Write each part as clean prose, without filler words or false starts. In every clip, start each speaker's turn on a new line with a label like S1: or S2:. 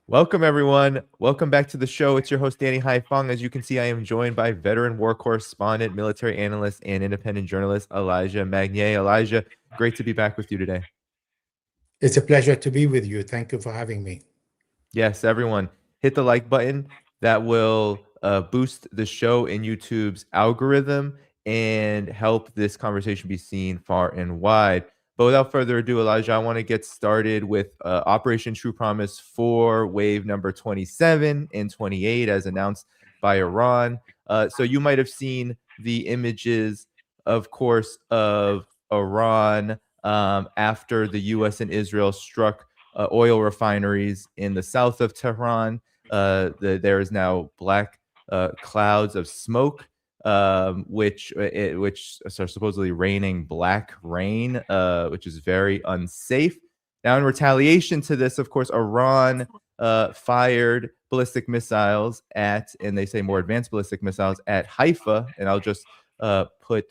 S1: Welcome, everyone. Welcome back to the show. It's your host, Danny Haiphong. As you can see, I am joined by veteran war correspondent, military analyst, and independent journalist, Elijah Magnier. Elijah, great to be back with you today.
S2: It's a pleasure to be with you. Thank you for having me.
S1: Yes, everyone, hit the like button. That will boost the show in YouTube's algorithm and help this conversation be seen far and wide. But without further ado, Elijah, I want to get started with Operation True Promise 4, wave number 27 and 28, as announced by Iran. So you might have seen the images, of course, of Iran after the U.S. and Israel struck oil refineries in the south of Tehran. There is now black clouds of smoke, which are supposedly raining black rain, which is very unsafe. Now, in retaliation to this, of course, Iran fired ballistic missiles at, and they say more advanced ballistic missiles at Haifa. And I'll just put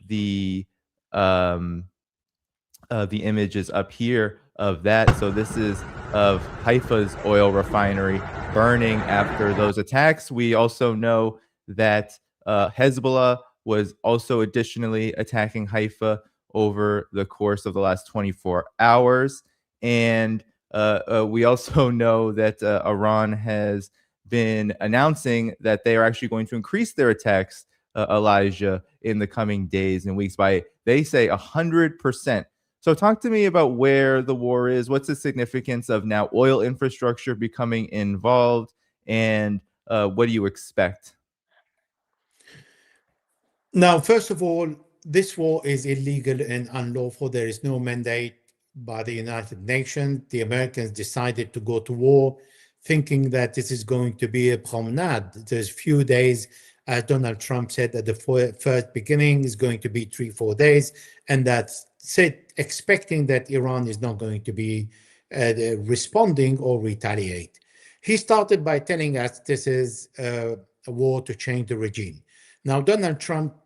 S1: the images up here of that. So this is of Haifa's oil refinery burning after those attacks. We also know that Hezbollah was also additionally attacking Haifa over the course of the last 24 hours. And we also know that Iran has been announcing that they are actually going to increase their attacks, Elijah, in the coming days and weeks by, they say, 100%. So talk to me about where the war is. What's the significance of now oil infrastructure becoming involved, and what do you expect?
S2: Now, first of all, this war is illegal and unlawful. There is no mandate by the United Nations. The Americans decided to go to war thinking that this is going to be a promenade. There's few days, as Donald Trump said at the first beginning, is going to be 3-4 days, and that's it, expecting that Iran is not going to be responding or retaliate. He started by telling us this is a war to change the regime. Now, Donald Trump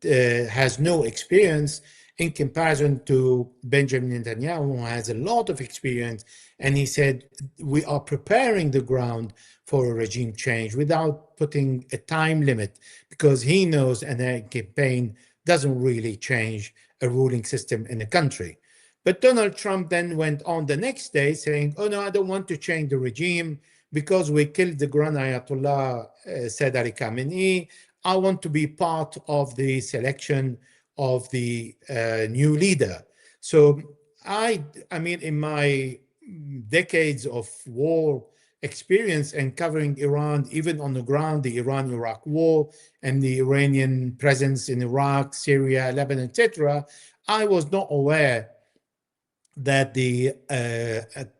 S2: has no experience in comparison to Benjamin Netanyahu, who has a lot of experience. And he said, we are preparing the ground for a regime change without putting a time limit, because he knows a campaign doesn't really change a ruling system in a country. But Donald Trump then went on the next day saying, oh, no, I don't want to change the regime because we killed the Grand Ayatollah Sayyid Ali Khamenei. I want to be part of the selection of the new leader. So I mean, in my decades of war experience and covering Iran, even on the ground, the Iran-Iraq war and the Iranian presence in Iraq, Syria, Lebanon, etc., I was not aware that the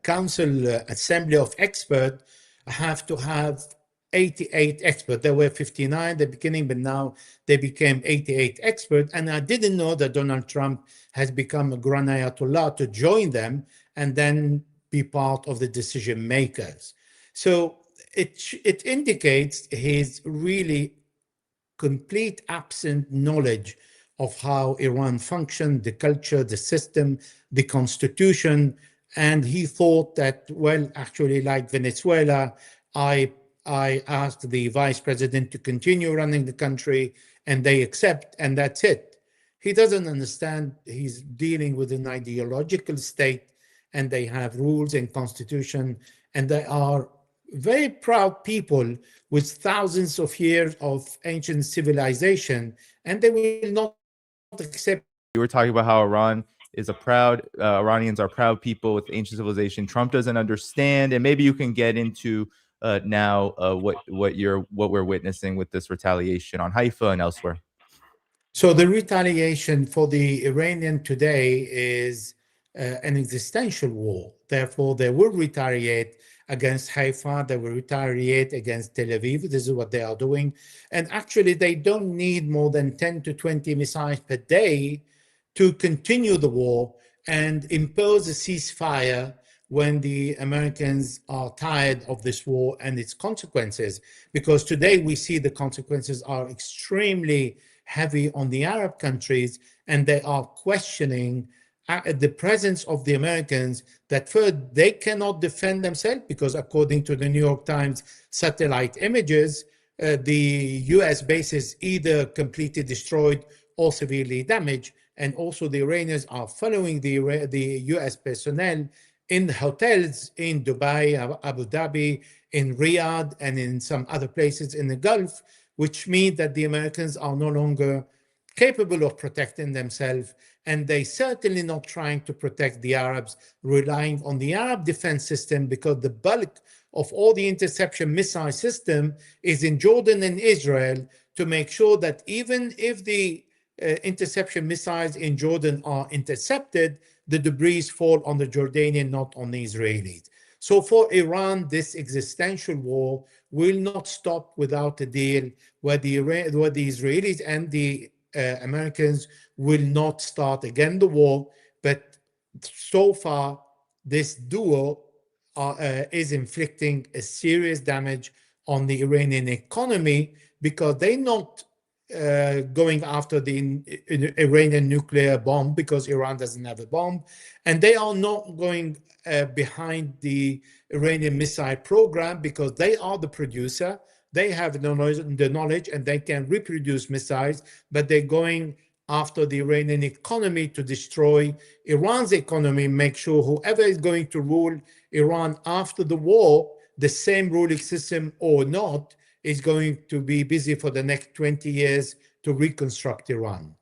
S2: Council Assembly of Experts have to have 88 experts. There were 59 at the beginning, but now they became 88 experts. And I didn't know that Donald Trump has become a Grand Ayatollah to join them and then be part of the decision makers. So it indicates his really complete absent knowledge of how Iran functioned, the culture, the system, the constitution. And he thought that, well, actually, like Venezuela, I asked the vice president to continue running the country and they accept, and that's it. He doesn't understand he's dealing with an ideological state and they have rules and constitution, and they are very proud people with thousands of years of ancient civilization, and they will not accept.
S1: You were talking about how Iran is a proud, Iranians are proud people with ancient civilization. Trump doesn't understand, and maybe you can get into now what we're witnessing with this retaliation on Haifa and elsewhere.
S2: So the retaliation for the Iranian today is an existential war. Therefore, they will retaliate against Haifa. They will retaliate against Tel Aviv. This is what they are doing. And actually, they don't need more than 10 to 20 missiles per day to continue the war and impose a ceasefire when the Americans are tired of this war and its consequences. Because today we see the consequences are extremely heavy on the Arab countries, and they are questioning the presence of the Americans, that first, they cannot defend themselves because according to the New York Times satellite images, the US bases either completely destroyed or severely damaged. And also the Iranians are following the US personnel in hotels in Dubai, Abu Dhabi, in Riyadh, and in some other places in the Gulf, which means that the Americans are no longer capable of protecting themselves, and they certainly not trying to protect the Arabs, relying on the Arab defense system, because the bulk of all the interception missile system is in Jordan and Israel, to make sure that even if the interception missiles in Jordan are intercepted, the debris fall on the Jordanian, not on the Israelis. So for Iran, this existential war will not stop without a deal where the Israelis and the Americans will not start again the war. But so far, this duo is inflicting a serious damage on the Iranian economy, because they're not going after the Iranian nuclear bomb, because Iran doesn't have a bomb, and they are not going behind the Iranian missile program, because they are the producer. They have the knowledge and they can reproduce missiles, but they're going after the Iranian economy to destroy Iran's economy, make sure whoever is going to rule Iran after the war, the same ruling system or not, is going to be busy for the next 20 years to reconstruct Iran.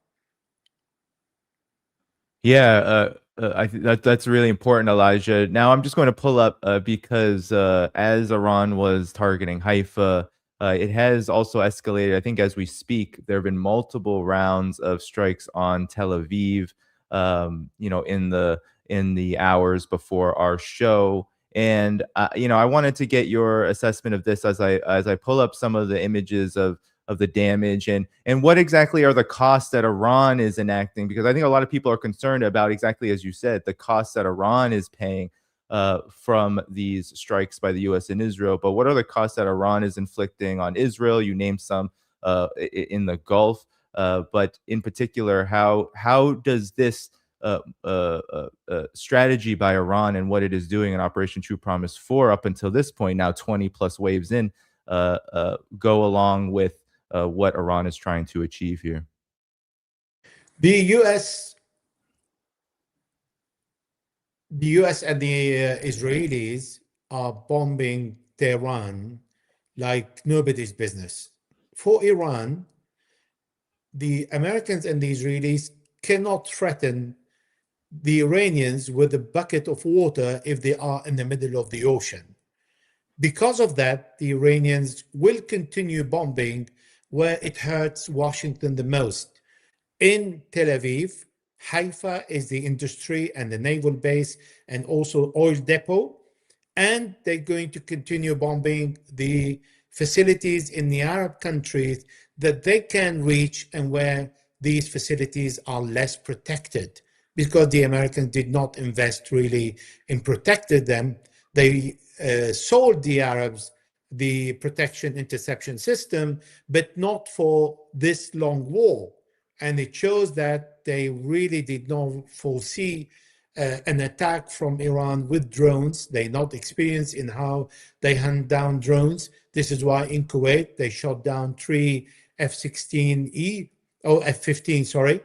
S1: Yeah, I think that's really important, Elijah. Now I'm just going to pull up because as Iran was targeting Haifa, it has also escalated. I think as we speak, there have been multiple rounds of strikes on Tel Aviv. In the hours before our show, and I wanted to get your assessment of this as I pull up some of the images of the damage, and what exactly are the costs that Iran is enacting, because I think a lot of people are concerned about, exactly as you said, the costs that Iran is paying from these strikes by the US and Israel. But what are the costs that Iran is inflicting on Israel? You named some in the Gulf, but in particular, how does this strategy by Iran and what it is doing in Operation True Promise 4 up until this point, now 20 plus waves in, go along with what Iran is trying to achieve here?
S2: The US and the Israelis are bombing Tehran like nobody's business. For Iran, the Americans and the Israelis cannot threaten the Iranians with a bucket of water if they are in the middle of the ocean. Because of that, the Iranians will continue bombing where it hurts Washington the most. In Tel Aviv, Haifa is the industry and the naval base and also oil depot. And they're going to continue bombing the facilities in the Arab countries that they can reach and where these facilities are less protected, because the Americans did not invest really in protecting them. They sold the Arabs the protection interception system, but not for this long war. And it shows that they really did not foresee an attack from Iran with drones. They're not experienced in how they hunt down drones. This is why in Kuwait, they shot down 3 F-16E, or F-15, sorry,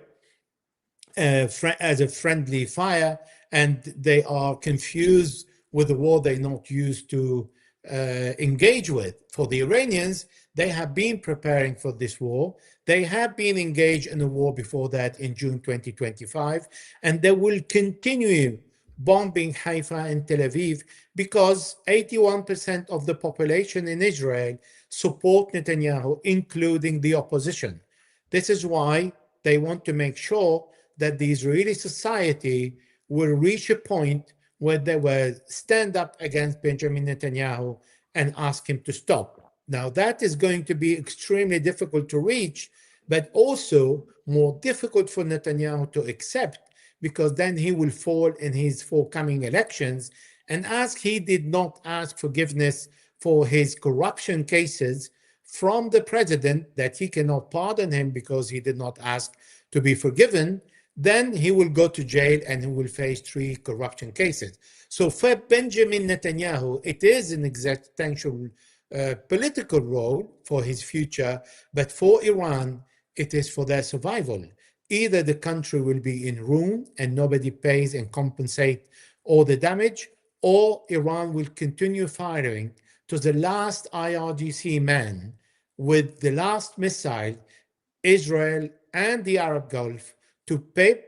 S2: as a friendly fire, and they are confused with the war they're not used to engage with. For the Iranians, they have been preparing for this war. They have been engaged in a war before that in June 2025, and they will continue bombing Haifa and Tel Aviv because 81% of the population in Israel support Netanyahu, including the opposition. This is why they want to make sure that the Israeli society will reach a point where they will stand up against Benjamin Netanyahu and ask him to stop. Now, that is going to be extremely difficult to reach, but also more difficult for Netanyahu to accept, because then he will fall in his forthcoming elections. And as he did not ask forgiveness for his corruption cases from the president, that he cannot pardon him because he did not ask to be forgiven, then he will go to jail and he will face 3 corruption cases. So for Benjamin Netanyahu, it is an existential political role for his future, but for Iran, it is for their survival. Either the country will be in ruin and nobody pays and compensate all the damage, or Iran will continue firing to the last IRGC man with the last missile, Israel and the Arab Gulf, to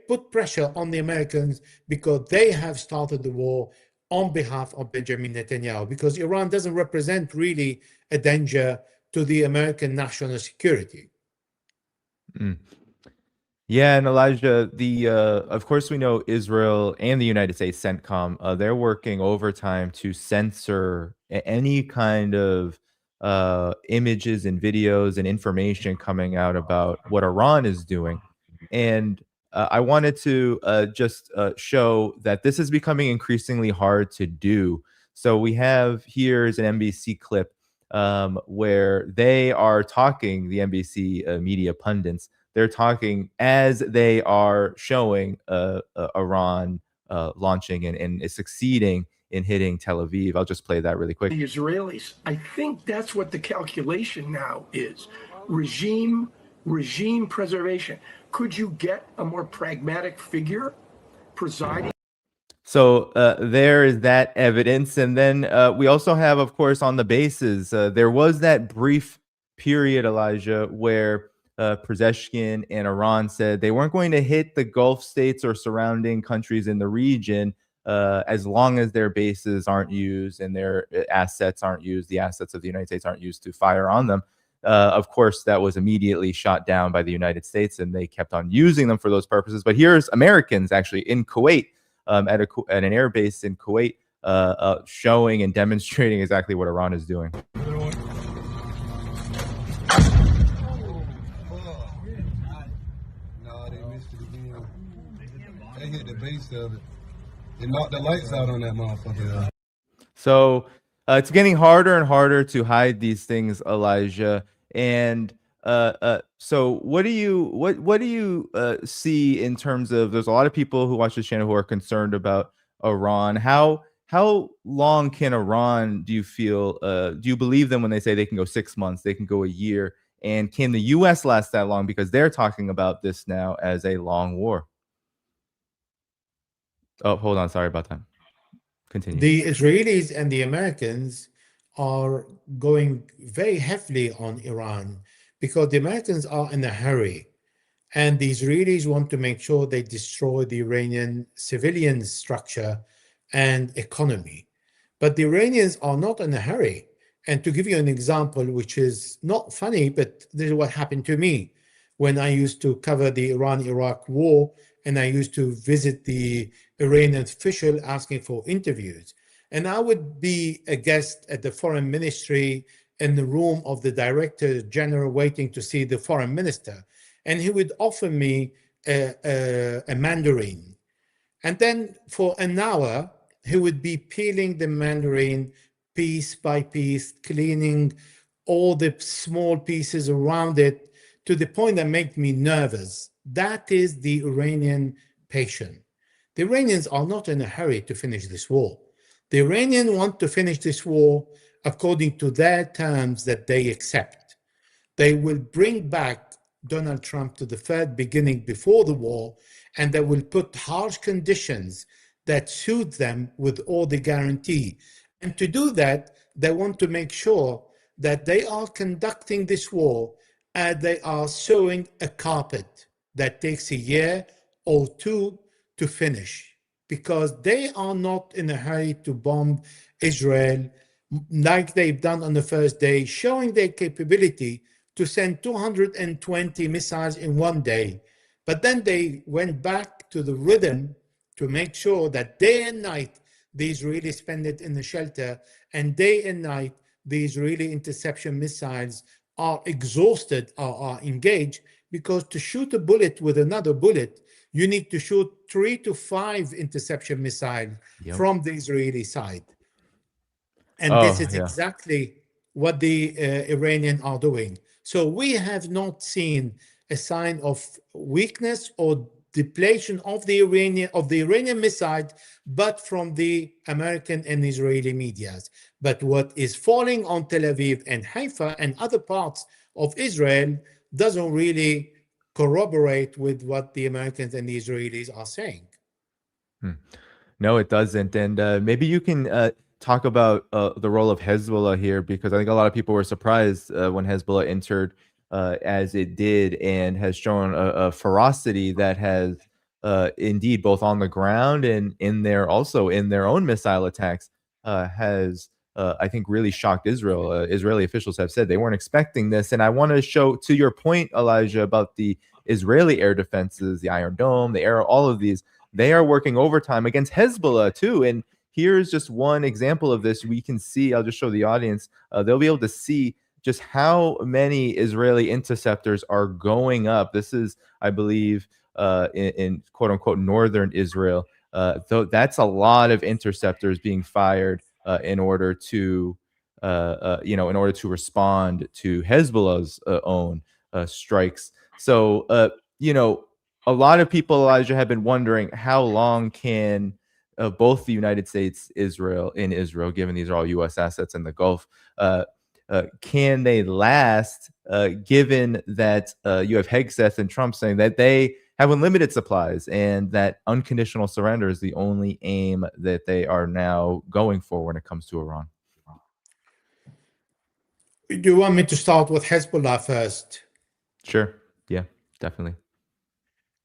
S2: put pressure on the Americans because they have started the war on behalf of Benjamin Netanyahu, because Iran doesn't represent really a danger to the American national security.
S1: Mm. Yeah, and Elijah, of course we know Israel and the United States CENTCOM, they're working overtime to censor any kind of images and videos and information coming out about what Iran is doing. And I wanted to just show that this is becoming increasingly hard to do. So we have here's an NBC clip where they are talking, the NBC media pundits, they're talking as they are showing Iran launching and succeeding in hitting Tel Aviv. I'll just play that really quick.
S3: The Israelis, I think that's what the calculation now is. Regime preservation. Could you get a more pragmatic figure presiding?
S1: So there is that evidence. And then we also have, of course, on the bases, there was that brief period, Elijah, where Pezeshkian and Iran said they weren't going to hit the Gulf states or surrounding countries in the region as long as their bases aren't used and their assets aren't used, the assets of the United States aren't used to fire on them. Of course, that was immediately shot down by the United States, and they kept on using them for those purposes. But here's Americans actually in Kuwait, at an air base in Kuwait, showing and demonstrating exactly what Iran is doing.
S4: They hit the base of it. It knocked the lights out on that motherfucker.
S1: So it's getting harder and harder to hide these things, Elijah. And so what do you see in terms of, there's a lot of people who watch this channel who are concerned about Iran. How long can Iran, do you feel, do you believe them when they say they can go 6 months, they can go a year? And can the US last that long? Because they're talking about this now as a long war. Oh, hold on. Sorry about that. Continue.
S2: The Israelis and the Americans are going very heavily on Iran because the Americans are in a hurry. And the Israelis want to make sure they destroy the Iranian civilian structure and economy. But the Iranians are not in a hurry. And to give you an example, which is not funny, but this is what happened to me when I used to cover the Iran-Iraq war, and I used to visit the Iranian official asking for interviews. And I would be a guest at the foreign ministry in the room of the director general waiting to see the foreign minister. And he would offer me a mandarin. And then for an hour, he would be peeling the mandarin piece by piece, cleaning all the small pieces around it, to the point that made me nervous. That is the Iranian patient. The Iranians are not in a hurry to finish this war. The Iranians want to finish this war according to their terms that they accept. They will bring back Donald Trump to the third beginning before the war, and they will put harsh conditions that suit them with all the guarantee. And to do that, they want to make sure that they are conducting this war and they are sewing a carpet that takes a year or two to finish, because they are not in a hurry to bomb Israel like they've done on the first day, showing their capability to send 220 missiles in one day. But then they went back to the rhythm to make sure that day and night the Israelis spend it in the shelter, and day and night the Israeli interception missiles are exhausted or are engaged, because to shoot a bullet with another bullet, you need to shoot 3 to 5 interception missiles from the Israeli side. And this is exactly what the Iranians are doing. So we have not seen a sign of weakness or depletion of the Iranian missile, but from the American and Israeli medias. But what is falling on Tel Aviv and Haifa and other parts of Israel doesn't really corroborate with what the Americans and the Israelis are saying.
S1: No, it doesn't. And maybe you can talk about the role of Hezbollah here, because I think a lot of people were surprised when Hezbollah entered as it did, and has shown a ferocity that has indeed, both on the ground and in their own missile attacks, has I think really shocked Israel. Israeli officials have said they weren't expecting this. And I want to show, to your point, Elijah, about the Israeli air defenses, the Iron Dome, the air, all of these, they are working overtime against Hezbollah too. And here's just one example of this. We can see, I'll just show the audience, they'll be able to see just how many Israeli interceptors are going up. This is, I believe, in quote unquote northern Israel. Though that's a lot of interceptors being fired in order to respond to Hezbollah's own strikes. So a lot of people, Elijah, have been wondering how long can both the United States, Israel, given these are all U.S. assets in the Gulf, can they last, given that you have Hegseth and Trump saying that they have unlimited supplies and that unconditional surrender is the only aim that they are now going for when it comes to Iran?
S2: Do you want me to start with Hezbollah first?
S1: Sure. Yeah, definitely.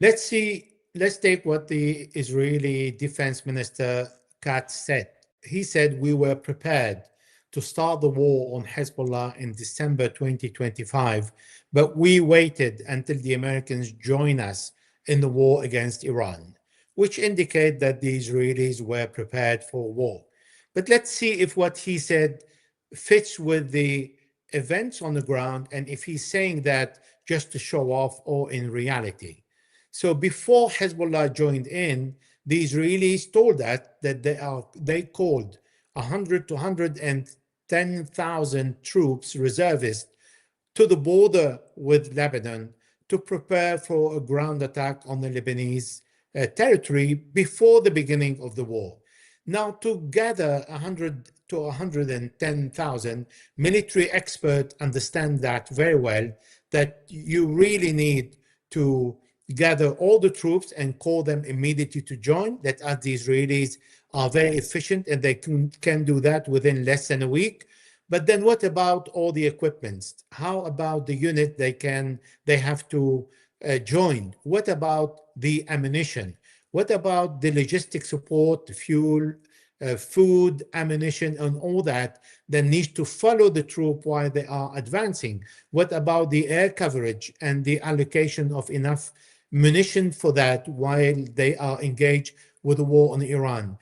S2: Let's take what the Israeli Defense Minister Katz said. He said we were prepared to start the war on Hezbollah in December 2025, but we waited until the Americans join us in the war against Iran, which indicate that the Israelis were prepared for war. But let's see if what he said fits with the events on the ground, and if he's saying that just to show off or in reality. So before Hezbollah joined in, the Israelis told us that they called 100 to 110,000 troops, reservists, to the border with Lebanon to prepare for a ground attack on the Lebanese territory before the beginning of the war. Now, to gather 100 to 110,000, military experts understand that very well, that you really need to gather all the troops and call them immediately to join. That as the Israelis are very efficient and they can do that within less than a week. But then what about all the equipment? How about the unit they have to join? What about the ammunition? What about the logistic support, the fuel, food, ammunition, and all that needs to follow the troop while they are advancing? What about the air coverage and the allocation of enough munition for that while they are engaged with the war on Iran?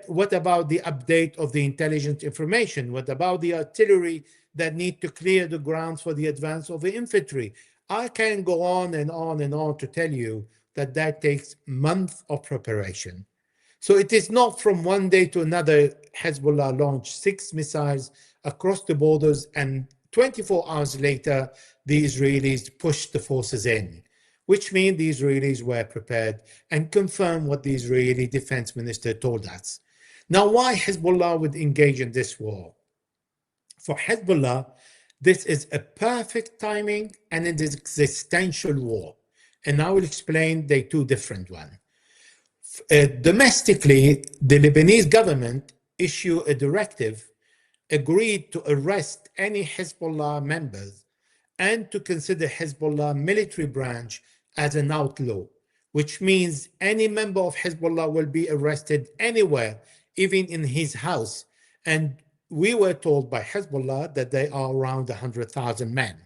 S2: What about the update of the intelligence information? What about the artillery that need to clear the grounds for the advance of the infantry? I can go on and on and on to tell you that takes months of preparation. So it is not from one day to another. Hezbollah launched 6 missiles across the borders, and 24 hours later, the Israelis pushed the forces in, which means the Israelis were prepared, and confirmed what the Israeli defense minister told us. Now, why Hezbollah would engage in this war? For Hezbollah, this is a perfect timing and an existential war. And I will explain the two different ones. Domestically, the Lebanese government issued a directive, agreed to arrest any Hezbollah members and to consider Hezbollah military branch as an outlaw, which means any member of Hezbollah will be arrested anywhere, even in his house. And we were told by Hezbollah that they are around 100,000 men.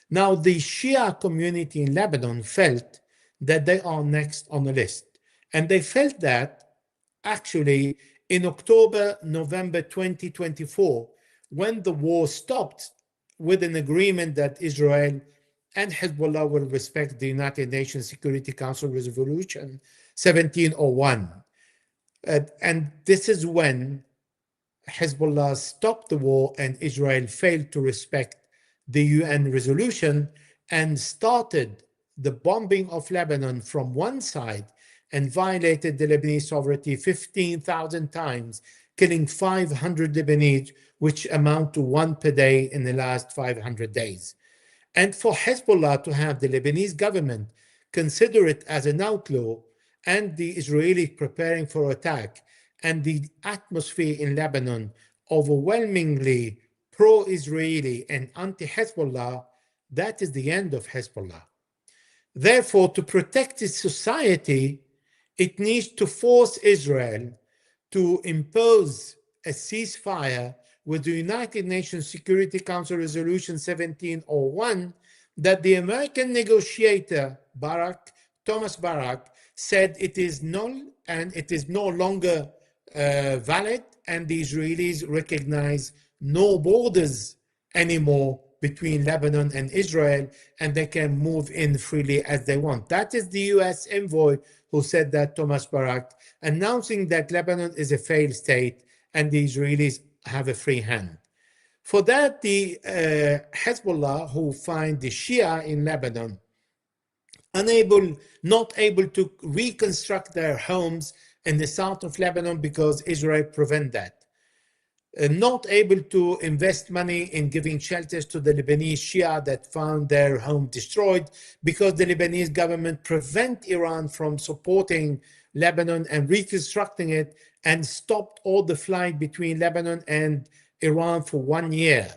S2: Now, the Shia community in Lebanon felt that they are next on the list. And they felt that actually in October, November 2024, when the war stopped with an agreement that Israel and Hezbollah will respect the United Nations Security Council Resolution 1701. And this is when Hezbollah stopped the war and Israel failed to respect the UN resolution and started the bombing of Lebanon from one side and violated the Lebanese sovereignty 15,000 times, killing 500 Lebanese, which amount to one per day in the last 500 days. And for Hezbollah to have the Lebanese government consider it as an outlaw and the Israelis preparing for attack and the atmosphere in Lebanon overwhelmingly pro-Israeli and anti-Hezbollah, that is the end of Hezbollah. Therefore, to protect its society, it needs to force Israel to impose a ceasefire with the United Nations Security Council Resolution 1701 that the American negotiator Thomas Barak said it is null and it is no longer valid, and the Israelis recognize no borders anymore between Lebanon and Israel, and they can move in freely as they want. That is the US envoy who said that, Thomas Barak, announcing that Lebanon is a failed state and the Israelis have a free hand. For that, the Hezbollah, who find the Shia in Lebanon not able to reconstruct their homes in the south of Lebanon because Israel prevent that. Not able to invest money in giving shelters to the Lebanese Shia that found their home destroyed because the Lebanese government prevent Iran from supporting Lebanon and reconstructing it and stopped all the flight between Lebanon and Iran for 1 year.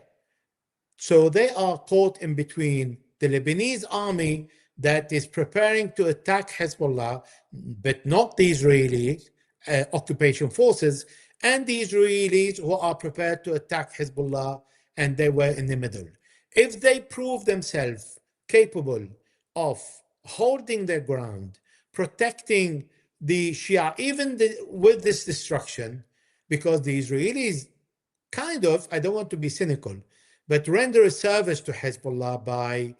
S2: So they are caught in between the Lebanese army that is preparing to attack Hezbollah, but not the Israeli occupation forces, and the Israelis who are prepared to attack Hezbollah, and they were in the middle. If they prove themselves capable of holding their ground, protecting the Shia, even with this destruction, because the Israelis kind of, I don't want to be cynical, but render a service to Hezbollah by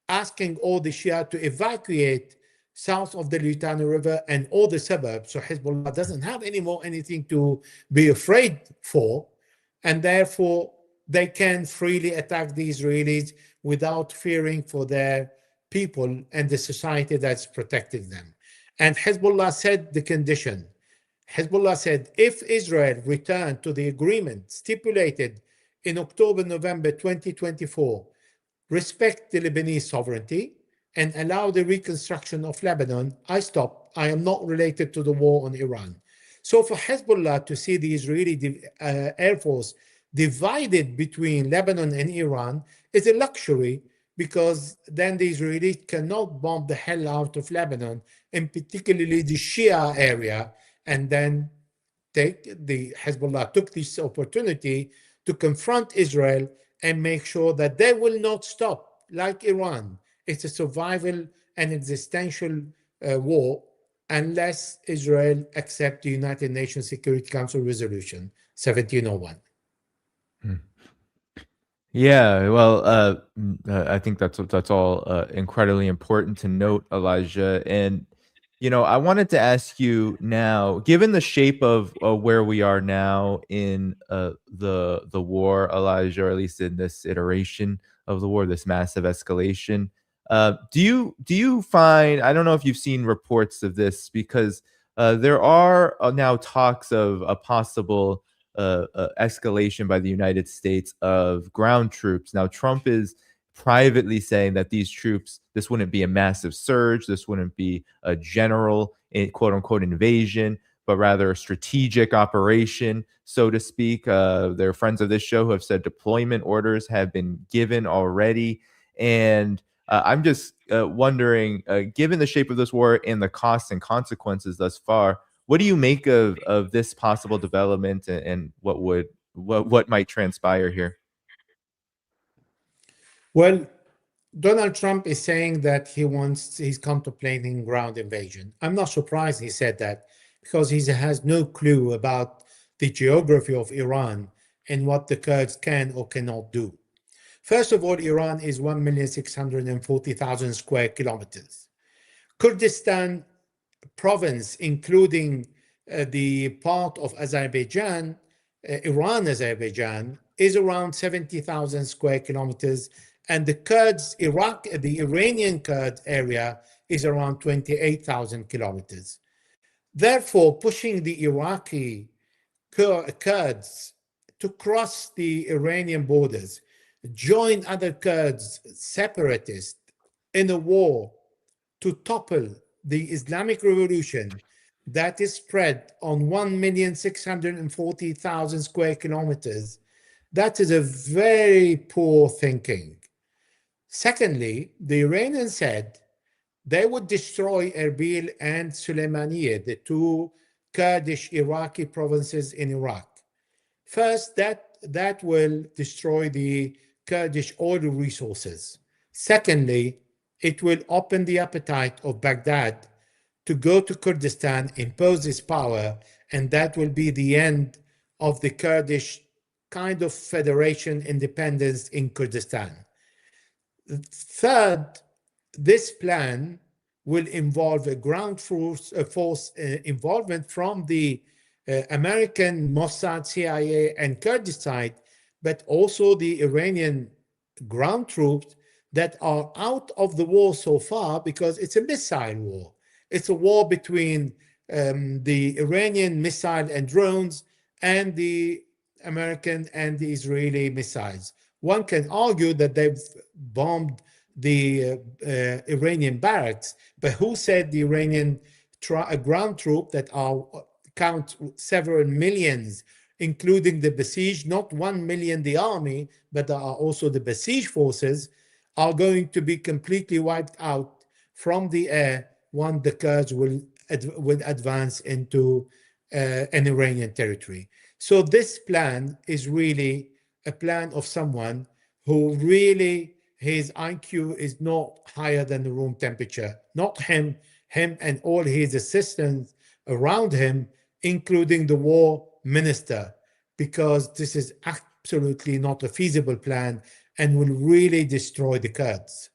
S2: asking all the Shia to evacuate south of the Litani River and all the suburbs, so Hezbollah doesn't have anymore anything to be afraid for, and therefore they can freely attack the Israelis without fearing for their people and the society that's protecting them. And Hezbollah said the condition. Hezbollah said if Israel returned to the agreement stipulated in October, November 2024, respect the Lebanese sovereignty, and allow the reconstruction of Lebanon, I stop. I am not related to the war on Iran. So for Hezbollah to see the Israeli Air Force divided between Lebanon and Iran is a luxury, because then the Israelis cannot bomb the hell out of Lebanon, and particularly the Shia area, and then the Hezbollah took this opportunity to confront Israel and make sure that they will not stop like Iran. It's a survival and existential war unless Israel accepts the United Nations Security Council Resolution 1701.
S1: Yeah, well, I think that's all incredibly important to note, Elijah. And I wanted to ask you now, given the shape of where we are now in the war, Elijah, or at least in this iteration of the war, this massive escalation, do you find, I don't know if you've seen reports of this, because there are now talks of a possible escalation by the United States of ground troops. Now, Trump is privately saying that these troops, this wouldn't be a massive surge, this wouldn't be a general, quote unquote, invasion, but rather a strategic operation, so to speak. There are friends of this show who have said deployment orders have been given already. And I'm just wondering, given the shape of this war and the costs and consequences thus far, what do you make of this possible development, and what might transpire here?
S2: Well, Donald Trump is saying that he's contemplating ground invasion. I'm not surprised he said that, because he has no clue about the geography of Iran and what the Kurds can or cannot do. First of all, Iran is 1,640,000 square kilometers. Kurdistan province, including the part of Azerbaijan, Iran-Azerbaijan, is around 70,000 square kilometers, and the Kurds, the Iranian Kurd area is around 28,000 kilometers. Therefore, pushing the Iraqi Kurds to cross the Iranian borders, join other Kurds, separatists, in a war to topple the Islamic Revolution that is spread on 1,640,000 square kilometers, that is a very poor thinking. Secondly, the Iranians said they would destroy Erbil and Sulaymaniyah, the two Kurdish Iraqi provinces in Iraq. First, that will destroy the Kurdish oil resources. Secondly, it will open the appetite of Baghdad to go to Kurdistan, impose its power, and that will be the end of the Kurdish kind of federation independence in Kurdistan. Third, this plan will involve a ground force involvement from the American Mossad, CIA, and Kurdish side, but also the Iranian ground troops that are out of the war so far, because it's a missile war. It's a war between the Iranian missile and drones and the American and the Israeli missiles. One can argue that they've bombed the Iranian barracks, but who said the Iranian ground troop that count several millions, including the besieged, not 1 million the army, but there are also the besieged forces, are going to be completely wiped out from the air when the Kurds will advance into an Iranian territory. So this plan is really a plan of someone who really, his IQ is not higher than the room temperature, not him and all his assistants around him, including the war minister, because this is absolutely not a feasible plan and will really destroy the Kurds.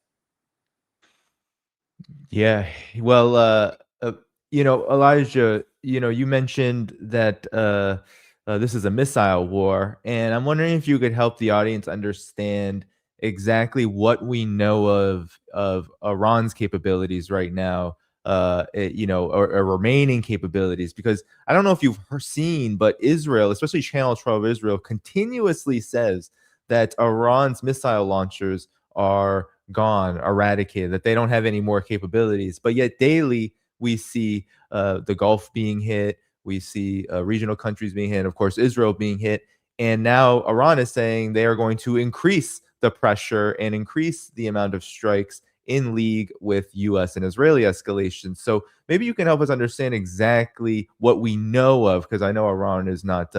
S1: Yeah, well, Elijah, you mentioned that this is a missile war, and I'm wondering if you could help the audience understand exactly what we know of Iran's capabilities right now, or remaining capabilities, because I don't know if you've seen, but Israel, especially Channel 12 Israel, continuously says that Iran's missile launchers are gone, eradicated, that they don't have any more capabilities. But yet daily we see the Gulf being hit, we see regional countries being hit, of course, Israel being hit. And now Iran is saying they are going to increase the pressure and increase the amount of strikes in league with US and Israeli escalation. So maybe you can help us understand exactly what we know of, because I know Iran is not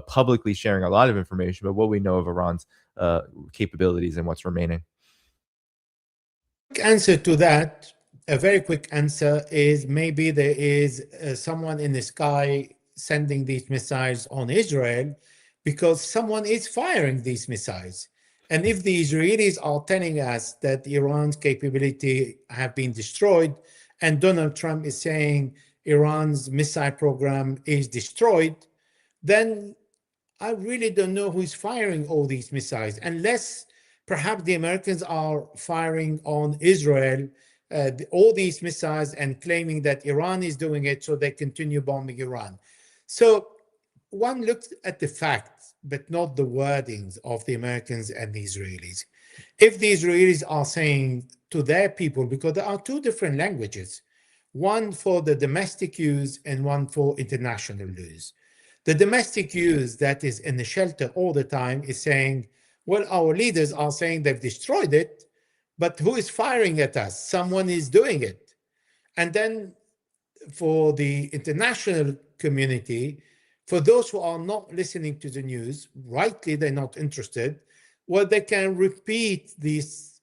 S1: publicly sharing a lot of information, but what we know of Iran's capabilities and what's remaining.
S2: Answer to that, a very quick answer, is maybe there is someone in the sky sending these missiles on Israel because someone is firing these missiles. And if the Israelis are telling us that Iran's capability have been destroyed, and Donald Trump is saying Iran's missile program is destroyed, then I really don't know who's firing all these missiles, unless perhaps the Americans are firing on Israel all these missiles and claiming that Iran is doing it, so they continue bombing Iran. So one looks at the facts, but not the wordings of the Americans and the Israelis. If the Israelis are saying to their people, because there are two different languages, one for the domestic use and one for international use. The domestic use that is in the shelter all the time is saying, well, our leaders are saying they've destroyed it, but who is firing at us? Someone is doing it. And then for the international community, for those who are not listening to the news, rightly they're not interested, well, they can repeat this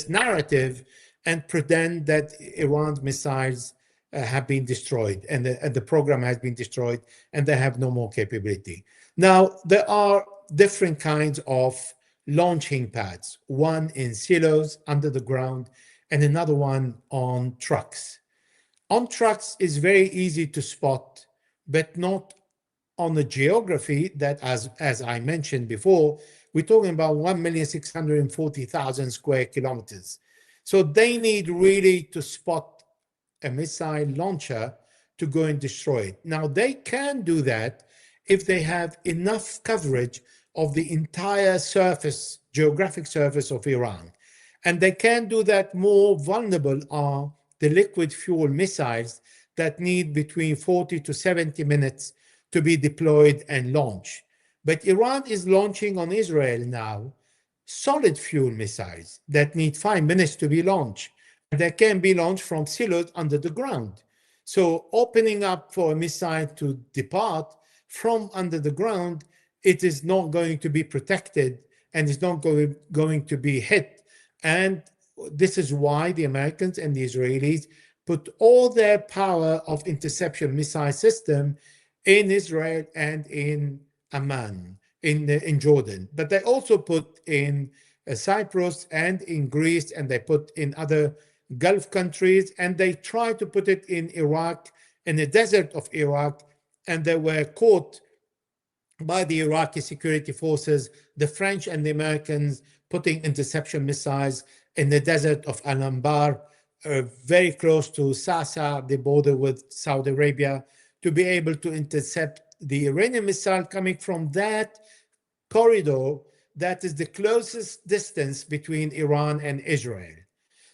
S2: narrative and pretend that Iran's missiles have been destroyed and the program has been destroyed and they have no more capability. Now, there are different kinds of launching pads, one in silos under the ground and another one on trucks. On trucks is very easy to spot, but not on the geography that, as I mentioned before, we're talking about 1,640,000 square kilometers. So they need really to spot a missile launcher to go and destroy it. Now, they can do that if they have enough coverage of the entire surface, geographic surface of Iran. And they can do that. More vulnerable are the liquid fuel missiles that need between 40 to 70 minutes to be deployed and launched. But Iran is launching on Israel now solid fuel missiles that need 5 minutes to be launched. And they can be launched from silos under the ground. So opening up for a missile to depart from under the ground, it is not going to be protected and it's not going to be hit. And this is why the Americans and the Israelis put all their power of interception missile system in Israel and in Amman, in Jordan. But they also put in Cyprus and in Greece, and they put in other Gulf countries, and they tried to put it in Iraq, in the desert of Iraq, and they were caught by the Iraqi security forces, the French and the Americans putting interception missiles in the desert of Al-Anbar, very close to Sasa, the border with Saudi Arabia, to be able to intercept the Iranian missile coming from that corridor that is the closest distance between Iran and Israel.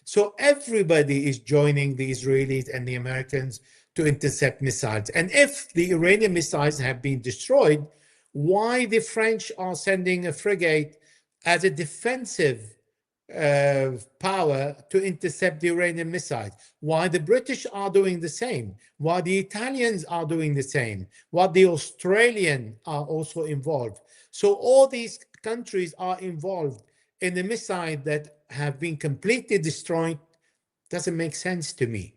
S2: So everybody is joining the Israelis and the Americans to intercept missiles. And if the Iranian missiles have been destroyed, why the French are sending a frigate as a defensive power to intercept the Iranian missiles? Why the British are doing the same? Why the Italians are doing the same? Why the Australians are also involved? So all these countries are involved in the missiles that have been completely destroyed. Doesn't make sense to me.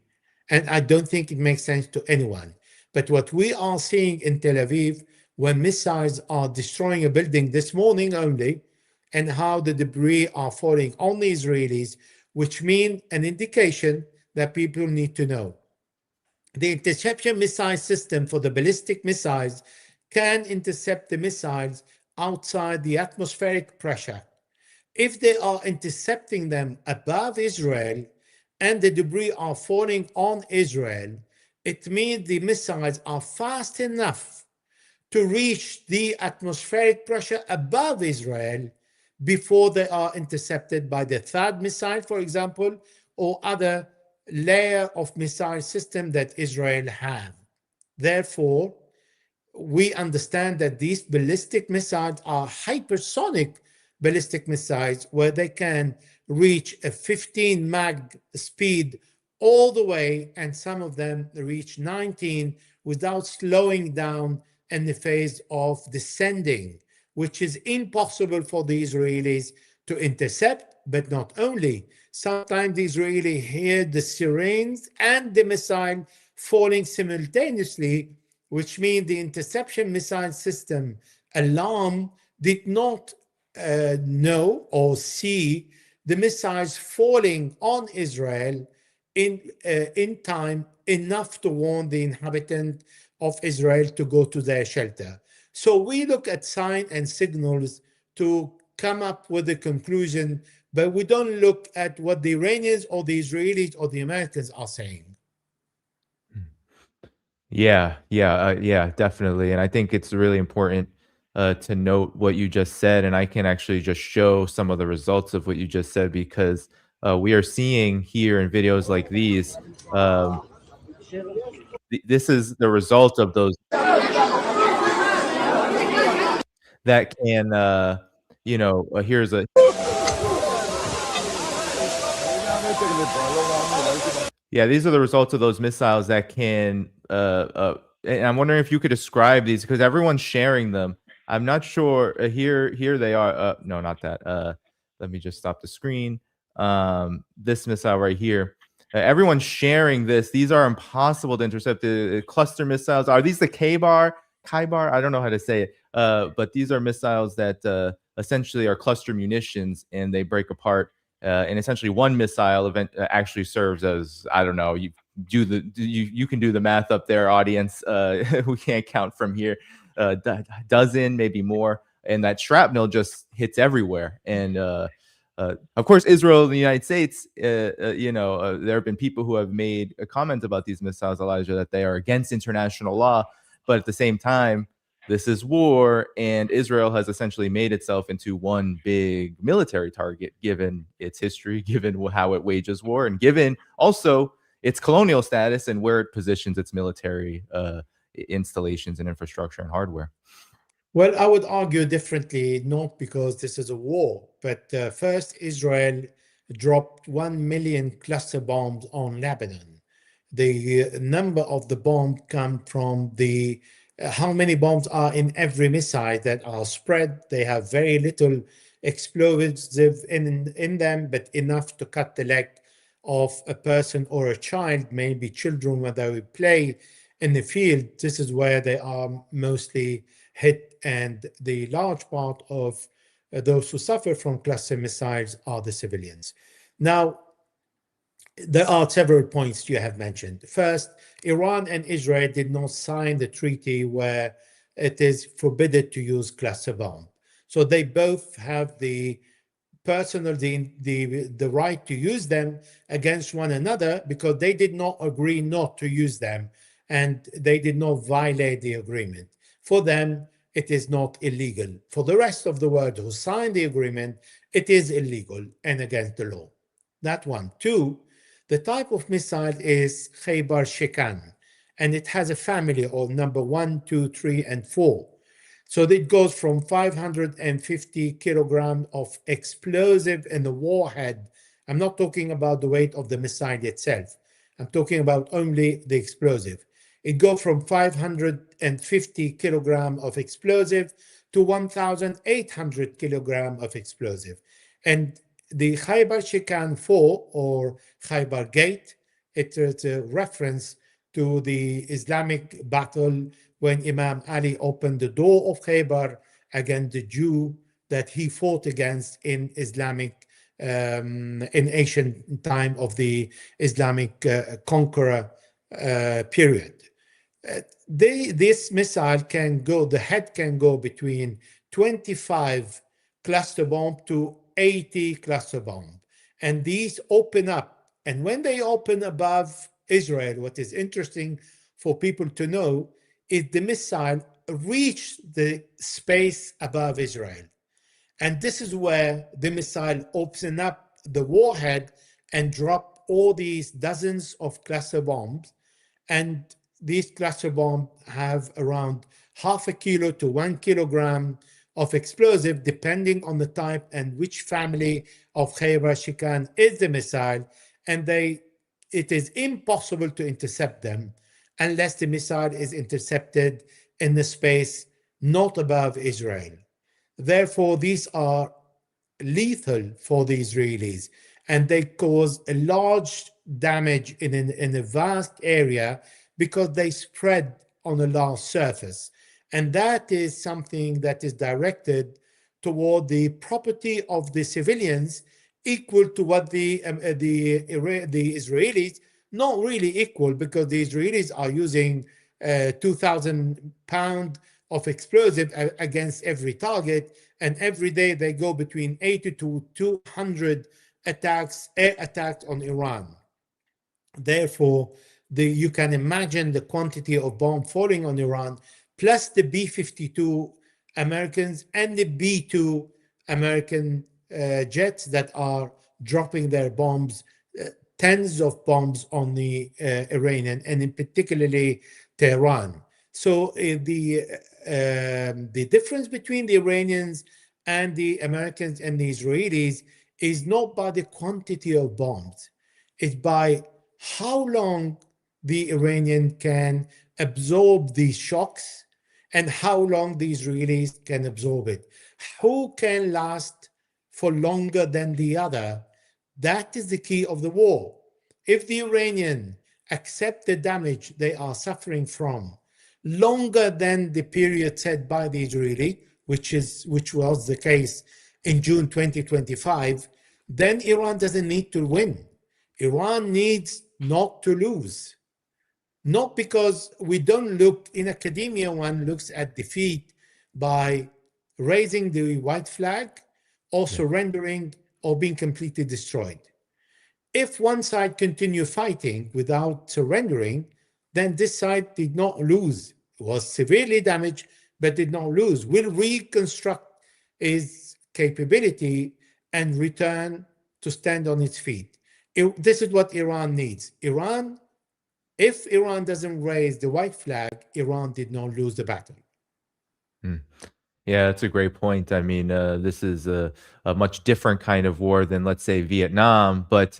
S2: And I don't think it makes sense to anyone. But what we are seeing in Tel Aviv, when missiles are destroying a building this morning only, and how the debris are falling on the Israelis, which mean an indication that people need to know. The interception missile system for the ballistic missiles can intercept the missiles outside the atmospheric pressure. If they are intercepting them above Israel and the debris are falling on Israel, it means the missiles are fast enough to reach the atmospheric pressure above Israel before they are intercepted by the THAAD missile, for example, or other layer of missile system that Israel have. Therefore, we understand that these ballistic missiles are hypersonic ballistic missiles where they can reach a 15 Mach speed all the way, and some of them reach 19 without slowing down in the phase of descending, which is impossible for the Israelis to intercept. But not only, sometimes the Israelis hear the sirens and the missile falling simultaneously, which means the interception missile system alarm did not know or see the missiles falling on Israel in time enough to warn the inhabitant of Israel to go to their shelter. So we look at signs and signals to come up with a conclusion, but we don't look at what the Iranians or the Israelis or the Americans are saying.
S1: Yeah, definitely. And I think it's really important to note what you just said. And I can actually just show some of the results of what you just said, because we are seeing here in videos like these, this is the result of those that can, here's a. Yeah, these are the results of those missiles that can, and I'm wondering if you could describe these, because everyone's sharing them. I'm not sure. Here they are. No, not that. Let me just stop the screen. This missile right here. Everyone's sharing this. These are impossible to intercept. The cluster missiles. Are these the K-bar? I don't know how to say it. But these are missiles that essentially are cluster munitions, and they break apart. And essentially, one missile event actually serves as, I don't know. You can do the math up there, audience. We can't count from here. Dozen, maybe more. and that shrapnel just hits everywhere. And of course, Israel and the United States, there have been people who have made a comment about these missiles, Elijah, that they are against international law. But at the same time, this is war, and Israel has essentially made itself into one big military target, given its history, given how it wages war, and given also its colonial status and where it positions its military installations and infrastructure and hardware.
S2: Well, I would argue differently, not because this is a war, but first, Israel dropped 1 million cluster bombs on Lebanon. The number of the bombs come from the how many bombs are in every missile that are spread. They have very little explosive in them, but enough to cut the leg of a person or a child, maybe children when they play in the field. This is where they are mostly hit, and the large part of those who suffer from cluster missiles are the civilians. Now, there are several points you have mentioned. First, Iran and Israel did not sign the treaty where it is forbidden to use cluster bomb. So they both have the right to use them against one another because they did not agree not to use them, and they did not violate the agreement. For them, it is not illegal. For the rest of the world who signed the agreement, it is illegal and against the law. That one. Two, the type of missile is Khaybar Shikan, and it has a family of number 1, 2, 3, and 4. So it goes from 550 kilograms of explosive in the warhead. I'm not talking about the weight of the missile itself. I'm talking about only the explosive. It goes from 550 kilograms of explosive to 1,800 kilograms of explosive. And the Khaybar Shikan 4, or Khaybar Gate, it's a reference to the Islamic battle when Imam Ali opened the door of Khaybar against the Jew that he fought against in Islamic, in ancient time of the Islamic conqueror period. This missile can go, the head can go between 25 cluster bomb to 80 cluster bomb. And these open up. And when they open above Israel, what is interesting for people to know is the missile reach the space above Israel. And this is where the missile opens up the warhead and drop all these dozens of cluster bombs. And these cluster bombs have around 0.5 kilo to 1 kilogram of explosive, depending on the type and which family of Khaybar Shikan is the missile. And it is impossible to intercept them unless the missile is intercepted in the space not above Israel. Therefore, these are lethal for the Israelis, and they cause a large damage in a vast area because they spread on a large surface. And that is something that is directed toward the property of the civilians, equal to what the Israelis, not really equal, because the Israelis are using 2,000 pounds of explosive against every target, and every day they go between 80 to 200 air attacks on Iran. Therefore, you can imagine the quantity of bomb falling on Iran, plus the B-52 Americans and the B-2 American jets that are dropping their bombs, tens of bombs on the Iranian, and in particularly Tehran. So the difference between the Iranians and the Americans and the Israelis is not by the quantity of bombs, it's by how long the Iranian can absorb these shocks and how long the Israelis can absorb it. Who can last for longer than the other? That is the key of the war. If the Iranian accept the damage they are suffering from longer than the period set by the Israeli, which was the case in June 2025, then Iran doesn't need to win. Iran needs not to lose. Not because we don't look in academia, one looks at defeat by raising the white flag, or surrendering, or being completely destroyed. If one side continue fighting without surrendering, then this side did not lose, was severely damaged, but did not lose, will reconstruct its capability and return to stand on its feet. This is what Iran needs. If Iran doesn't raise the white flag, Iran did not lose the battle.
S1: Yeah, that's a great point. I mean, this is a much different kind of war than, let's say, Vietnam. But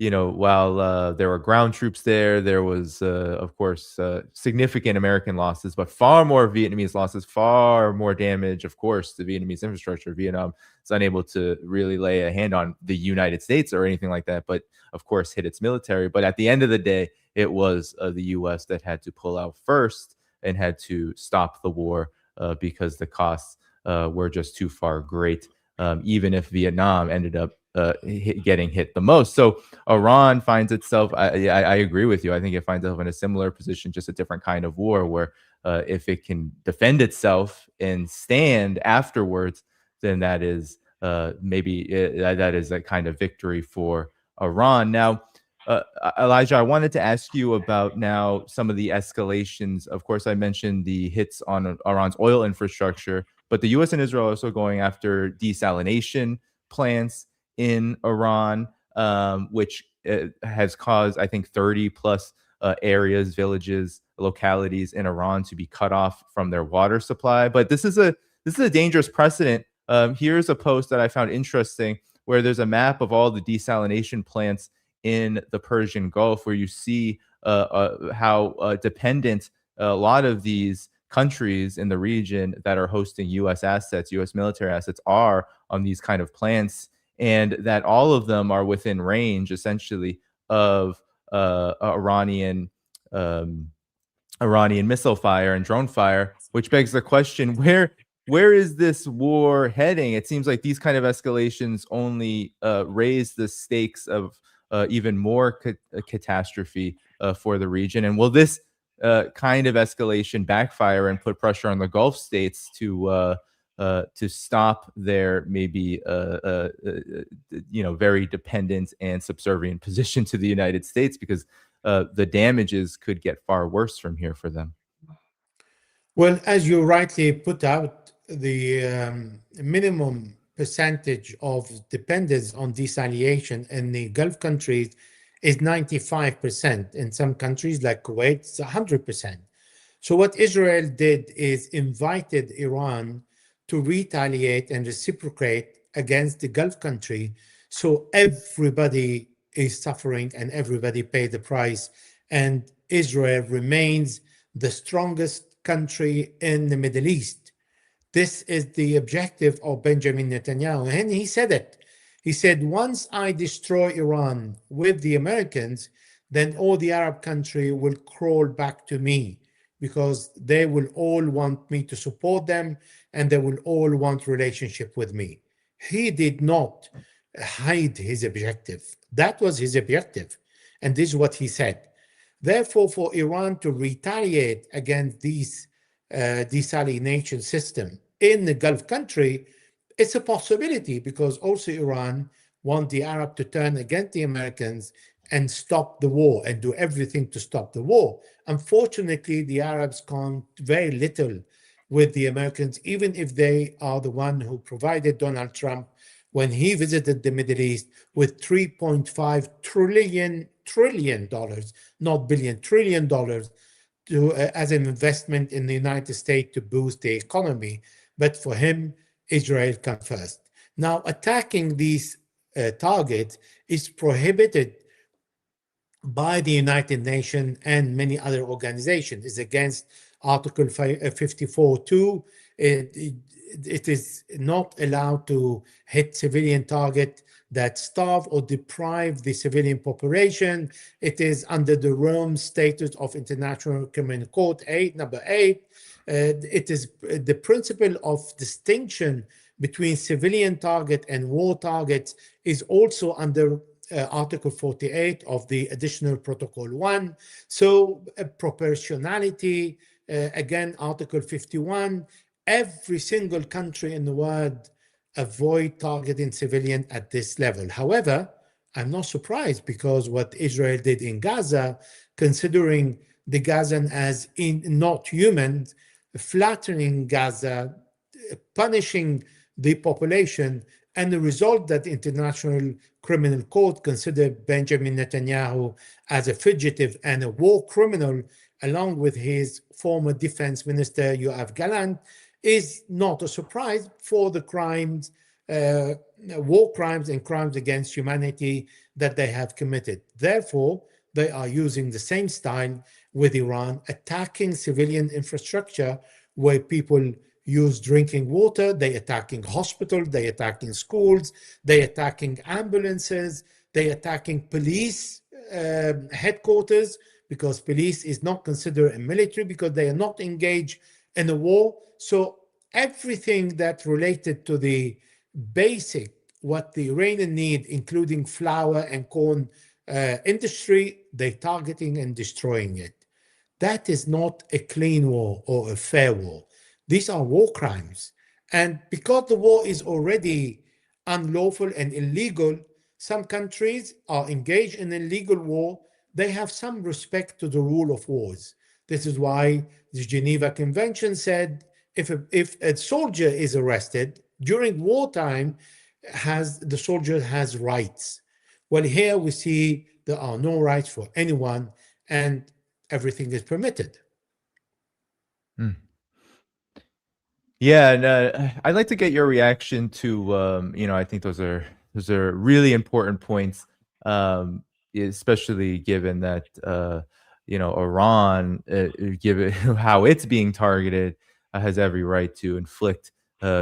S1: while there were ground troops there, there was, of course, significant American losses, but far more Vietnamese losses, far more damage. Of course, the Vietnamese infrastructure. Vietnam is unable to really lay a hand on the United States or anything like that. But of course, hit its military. But at the end of the day, it was the U.S. that had to pull out first and had to stop the war. Because the costs were just too far great, even if Vietnam ended up getting hit the most. So Iran finds itself, I agree with you, I think it finds itself in a similar position, just a different kind of war where if it can defend itself and stand afterwards, then that is that is a kind of victory for Iran. Now, Elijah, I wanted to ask you about now some of the escalations. Of course, I mentioned the hits on Iran's oil infrastructure, but the U.S. and Israel are also going after desalination plants in Iran, which has caused, I think, 30 plus areas, villages, localities in Iran to be cut off from their water supply. But this is a dangerous precedent. Here's a post that I found interesting where there's a map of all the desalination plants in the Persian Gulf, where you see how dependent a lot of these countries in the region that are hosting U.S. assets, U.S. military assets, are on these kind of plants, and that all of them are within range, essentially, of Iranian missile fire and drone fire, which begs the question, where is this war heading? It seems like these kind of escalations only raise the stakes of even more catastrophe for the region. And will this kind of escalation backfire and put pressure on the Gulf states to stop their maybe very dependent and subservient position to the United States, because the damages could get far worse from here for them?
S2: Well, as you rightly put out, the minimum percentage of dependence on desalination in the Gulf countries is 95%. In some countries like Kuwait, it's 100%. So what Israel did is invited Iran to retaliate and reciprocate against the Gulf country. So everybody is suffering and everybody paid the price. And Israel remains the strongest country in the Middle East. This is the objective of Benjamin Netanyahu. And he said it. He said, once I destroy Iran with the Americans, then all the Arab countries will crawl back to me, because they will all want me to support them and they will all want relationship with me. He did not hide his objective. That was his objective. And this is what he said. Therefore, for Iran to retaliate against these desalination system in the Gulf country, it's a possibility, because also Iran wants the Arab to turn against the Americans and stop the war and do everything to stop the war. Unfortunately, the Arabs can't very little with the Americans, even if they are the one who provided Donald Trump when he visited the Middle East with $3.5 trillion, not billion, $1 trillion as an investment in the United States to boost the economy. But for him, Israel comes first. Now, attacking these targets is prohibited by the United Nations and many other organizations. It's against Article 54.2. It is not allowed to hit civilian target that starve or deprive the civilian population. It is under the Rome Statute of International Criminal Court, number 8. It is the principle of distinction between civilian target and war targets is also under Article 48 of the Additional Protocol 1. So proportionality, again, Article 51, every single country in the world avoid targeting civilian at this level. However, I'm not surprised, because what Israel did in Gaza, considering the Gazan as not human, flattening Gaza, punishing the population, and the result that International Criminal Court considered Benjamin Netanyahu as a fugitive and a war criminal, along with his former defense minister Yoav Gallant, is not a surprise for the crimes, war crimes and crimes against humanity that they have committed. Therefore, they are using the same style with Iran, attacking civilian infrastructure where people use drinking water, they attacking hospitals, they attacking schools, they attacking ambulances, they attacking police headquarters, because police is not considered a military because they are not engaged in a war. So everything that related to the basic, what the Iranian need, including flour and corn industry, they targeting and destroying it. That is not a clean war or a fair war. These are war crimes. And because the war is already unlawful and illegal, some countries are engaged in illegal war. They have some respect to the rule of wars. This is why the Geneva Convention said if a soldier is arrested during wartime, the soldier has rights. Well, here we see there are no rights for anyone and everything is permitted.
S1: Yeah, and I'd like to get your reaction to I think those are really important points, especially given that Iran, given how it's being targeted, has every right to inflict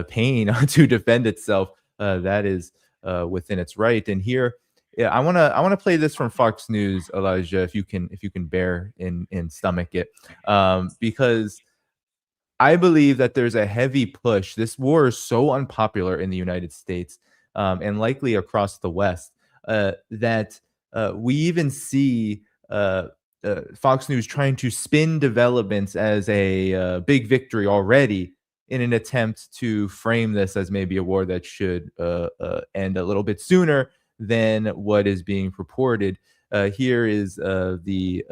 S1: pain to defend itself. That is within its right. And here, yeah, I wanna play this from Fox News, Elijah, if you can bear in stomach it, because I believe that there's a heavy push. This war is so unpopular in the United States, and likely across the West, that we even see Fox News trying to spin developments as a big victory already, in an attempt to frame this as maybe a war that should end a little bit sooner than what is being purported. Here is the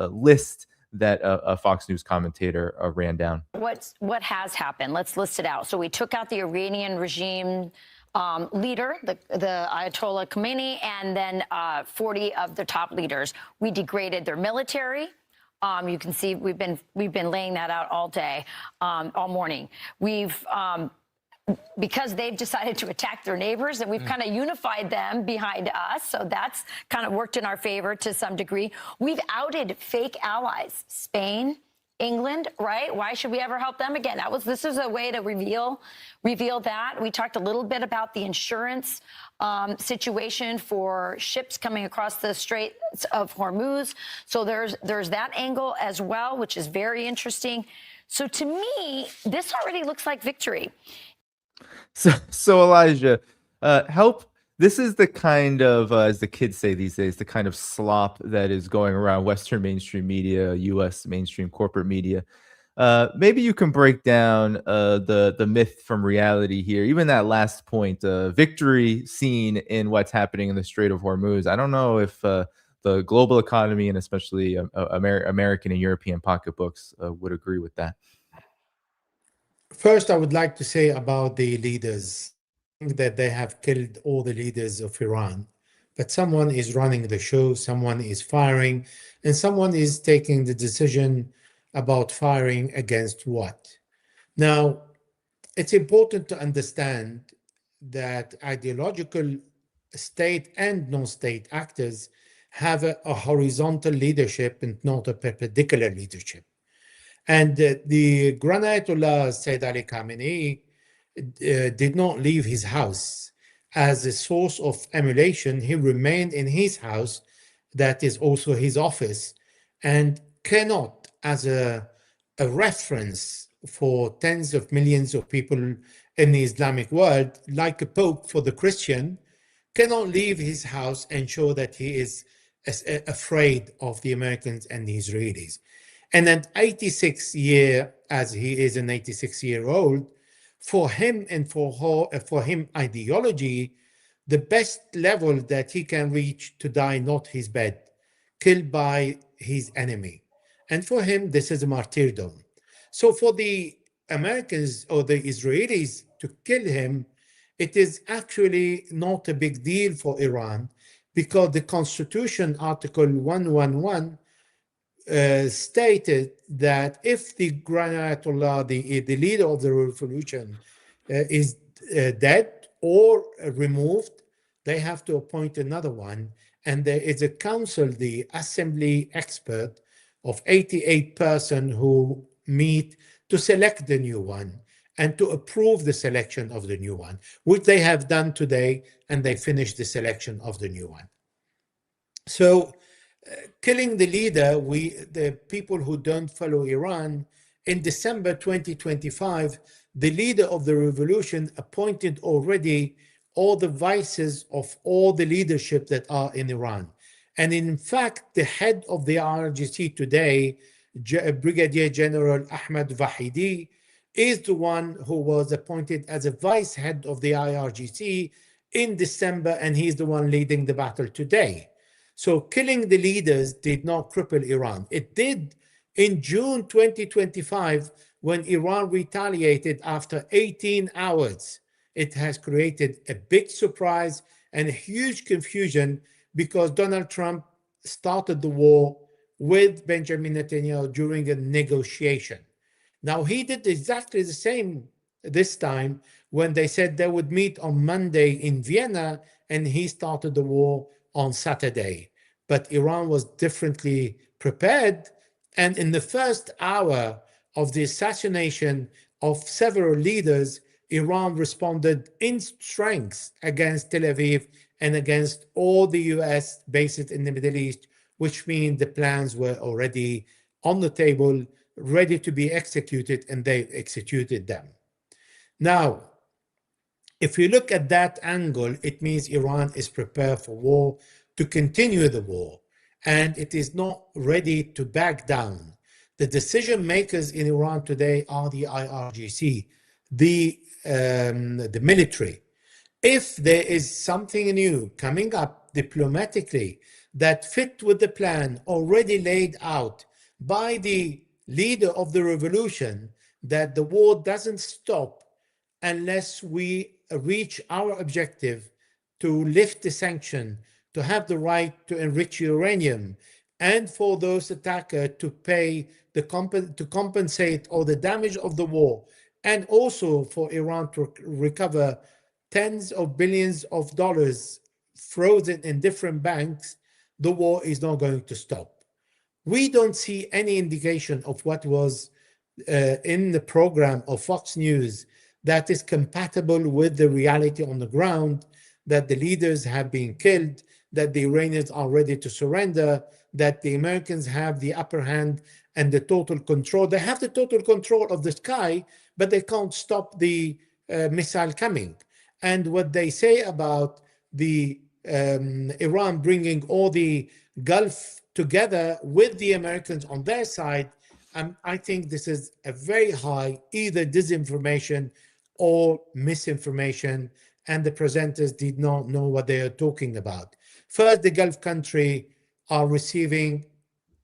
S1: list that a Fox News commentator ran down.
S5: What has happened? Let's list it out. So we took out the Iranian regime leader, the Ayatollah Khomeini, and then 40 of the top leaders. We degraded their military. You can see we've been laying that out all day, all morning. We've because they've decided to attack their neighbors, and we've kind of unified them behind us. So that's kind of worked in our favor to some degree. We've outed fake allies, Spain, England, right? Why should we ever help them again? This is a way to reveal that. We talked a little bit about the insurance situation for ships coming across the Straits of Hormuz. So there's that angle as well, which is very interesting. So to me, this already looks like victory.
S1: So Elijah, help. This is the kind of, as the kids say these days, the kind of slop that is going around Western mainstream media, U.S. mainstream corporate media. Maybe you can break down the myth from reality here. Even that last point, victory seen in what's happening in the Strait of Hormuz. I don't know if the global economy and especially American and European pocketbooks would agree with that.
S2: First, I would like to say about the leaders that they have killed all the leaders of Iran, but someone is running the show, someone is firing, and someone is taking the decision about firing against what. Now, it's important to understand that ideological state and non-state actors have a horizontal leadership and not a perpendicular leadership. And the Grand Ayatollah Sayyid Ali Khamenei did not leave his house as a source of emulation. He remained in his house, that is also his office, and cannot, as a reference for tens of millions of people in the Islamic world, like a pope for the Christian, cannot leave his house and show that he is afraid of the Americans and the Israelis. And at 86 year, as he is an 86-year-old, for him and for him ideology, the best level that he can reach to die not his bed, killed by his enemy. And for him, this is a martyrdom. So for the Americans or the Israelis to kill him, it is actually not a big deal for Iran, because the Constitution, Article 111, stated that if the Grand Ayatollah, the leader of the revolution, is dead or removed, they have to appoint another one. And there is a council, the assembly expert of 88 persons who meet to select the new one and to approve the selection of the new one, which they have done today, and they finished the selection of the new one. So killing the leader, the people who don't follow Iran, in December 2025, the leader of the revolution appointed already all the vices of all the leadership that are in Iran. And in fact, the head of the IRGC today, Brigadier General Ahmed Vahidi, is the one who was appointed as a vice head of the IRGC in December, and he's the one leading the battle today. So killing the leaders did not cripple Iran. It did in June 2025, when Iran retaliated after 18 hours. It has created a big surprise and a huge confusion, because Donald Trump started the war with Benjamin Netanyahu during a negotiation. Now, he did exactly the same this time when they said they would meet on Monday in Vienna, and he started the war on Saturday. But Iran was differently prepared. And in the first hour of the assassination of several leaders, Iran responded in strength against Tel Aviv and against all the US bases in the Middle East, which means the plans were already on the table, ready to be executed, and they executed them. Now, if you look at that angle, it means Iran is prepared for war, to continue the war, and it is not ready to back down. The decision makers in Iran today are the IRGC, the military. If there is something new coming up diplomatically that fit with the plan already laid out by the leader of the revolution, that the war doesn't stop unless we reach our objective to lift the sanction, to have the right to enrich uranium, and for those attackers to pay to compensate all the damage of the war, and also for Iran to recover tens of billions of dollars frozen in different banks, the war is not going to stop. We don't see any indication of what was in the program of Fox News that is compatible with the reality on the ground, that the leaders have been killed, that the Iranians are ready to surrender, that the Americans have the upper hand and the total control. They have the total control of the sky, but they can't stop the missile coming. And what they say about the Iran bringing all the Gulf together with the Americans on their side, I think this is a very high either disinformation or misinformation, and the presenters did not know what they are talking about. First, the Gulf countries are receiving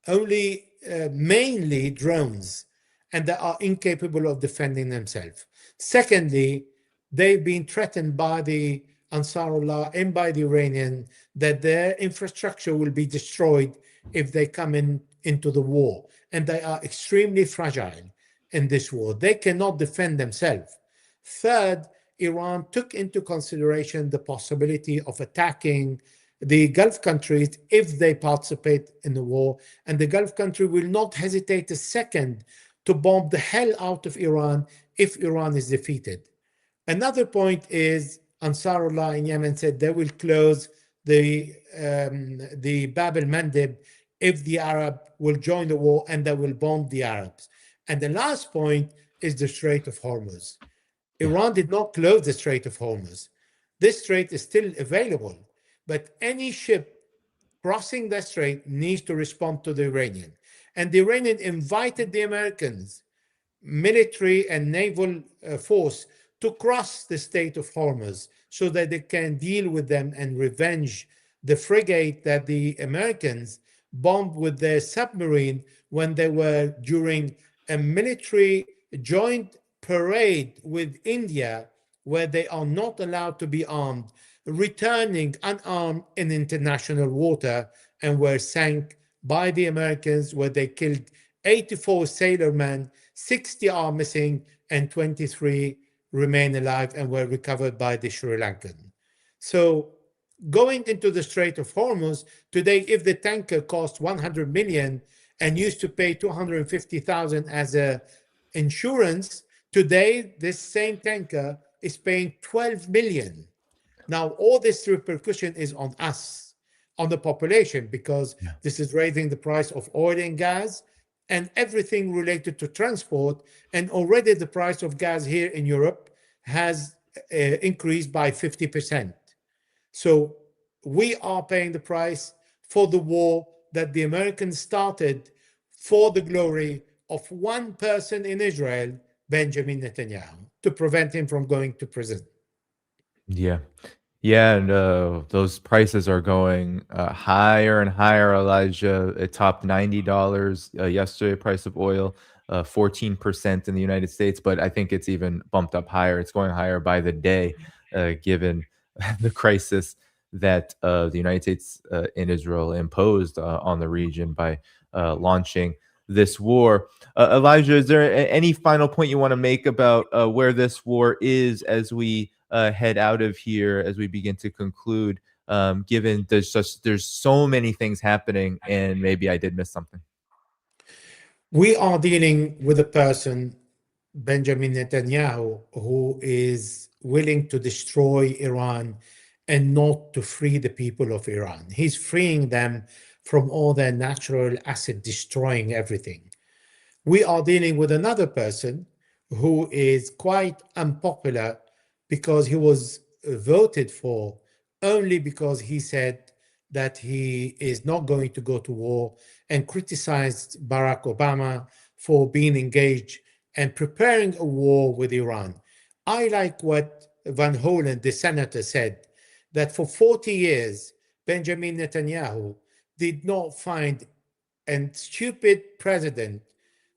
S2: only mainly drones, and they are incapable of defending themselves. Secondly, they've been threatened by the Ansarullah and by the Iranian that their infrastructure will be destroyed if they come into the war. And they are extremely fragile in this war. They cannot defend themselves. Third, Iran took into consideration the possibility of attacking the Gulf countries if they participate in the war, and the Gulf country will not hesitate a second to bomb the hell out of Iran if Iran is defeated. Another point is Ansarullah in Yemen said they will close the Bab el-Mandeb if the Arab will join the war, and they will bomb the Arabs. And the last point is the Strait of Hormuz. Iran did not close the Strait of Hormuz. This strait is still available, but any ship crossing that strait needs to respond to the Iranian. And the Iranians invited the Americans, military and naval force, to cross the Strait of Hormuz so that they can deal with them and revenge the frigate that the Americans bombed with their submarine when they were during a military joint parade with India, where they are not allowed to be armed, returning unarmed in international water, and were sank by the Americans, where they killed 84 sailormen, 60 are missing, and 23 remain alive and were recovered by the Sri Lankan. So going into the Strait of Hormuz today, if the tanker cost 100 million and used to pay 250,000 as a insurance, today this same tanker is paying 12 million. Now, all this repercussion is on us, on the population, because this is raising the price of oil and gas and everything related to transport. And already the price of gas here in Europe has increased by 50%. So we are paying the price for the war that the Americans started for the glory of one person in Israel, Benjamin Netanyahu, to prevent him from going to prison.
S1: Yeah. Yeah, and those prices are going higher and higher, Elijah. It topped $90 yesterday, price of oil, 14% in the United States, but I think it's even bumped up higher. It's going higher by the day, given the crisis that the United States and Israel imposed on the region by launching this war. Elijah, is there any final point you want to make about where this war is as we head out of here, as we begin to conclude, given there's so many things happening, and maybe I did miss something?
S2: We are dealing with a person, Benjamin Netanyahu, who is willing to destroy Iran and not to free the people of Iran. He's freeing them from all their natural asset, destroying everything. We are dealing with another person who is quite unpopular because he was voted for only because he said that he is not going to go to war, and criticized Barack Obama for being engaged and preparing a war with Iran. I like what Van Hollen, the senator, said, that for 40 years, Benjamin Netanyahu did not find a stupid president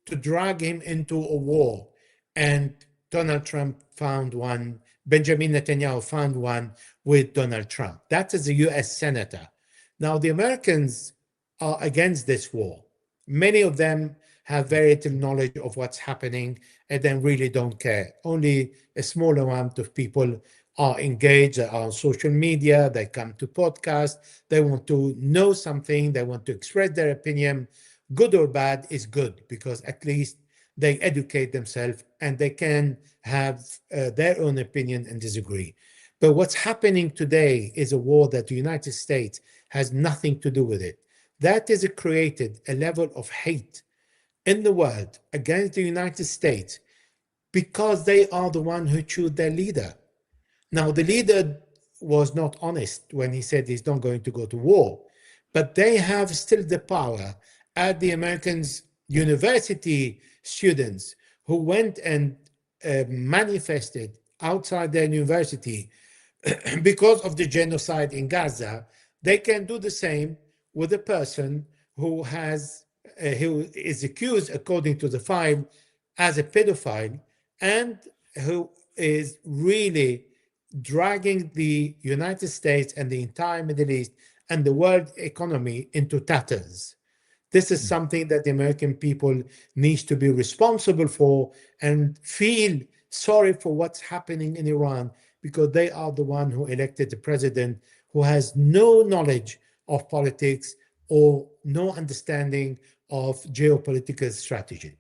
S2: to drag him into a war. And Donald Trump found one, Benjamin Netanyahu found one with Donald Trump. That is a US senator. Now, the Americans are against this war. Many of them have very little knowledge of what's happening and then really don't care. Only a small amount of people are engaged, are on social media, they come to podcasts, they want to know something, they want to express their opinion. Good or bad is good, because at least they educate themselves and they can have their own opinion and disagree. But what's happening today is a war that the United States has nothing to do with it. That has created a level of hate in the world against the United States because they are the one who choose their leader. Now, the leader was not honest when he said he's not going to go to war, but they have still the power. At the Americans' university students who went and manifested outside their university because of the genocide in Gaza, they can do the same with a person who is accused, according to the file, as a pedophile, and who is really dragging the United States and the entire Middle East and the world economy into tatters. This is something that the American people needs to be responsible for and feel sorry for what's happening in Iran, because they are the one who elected the president who has no knowledge of politics or no understanding of geopolitical strategy.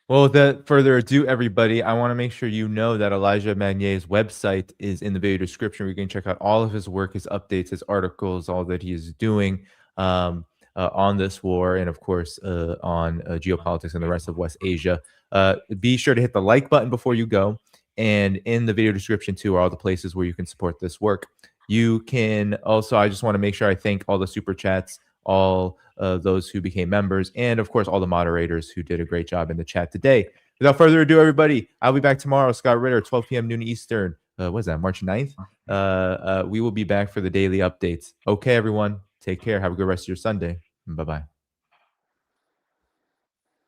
S1: Well, without further ado, everybody, I want to make sure you know that Elijah Magnier's website is in the video description, where you can check out all of his work, his updates, his articles, all that he is doing on this war, and of course on geopolitics and the rest of West Asia. Be sure to hit the like button before you go, and in the video description too are all the places where you can support this work. You can also, I just want to make sure I thank all the super chats all those who became members, and of course, all the moderators who did a great job in the chat today. Without further ado, everybody, I'll be back tomorrow. Scott Ritter, 12 p.m. noon Eastern. What is that, March 9th? We will be back for the daily updates. Okay, everyone, take care. Have a good rest of your Sunday. Bye-bye.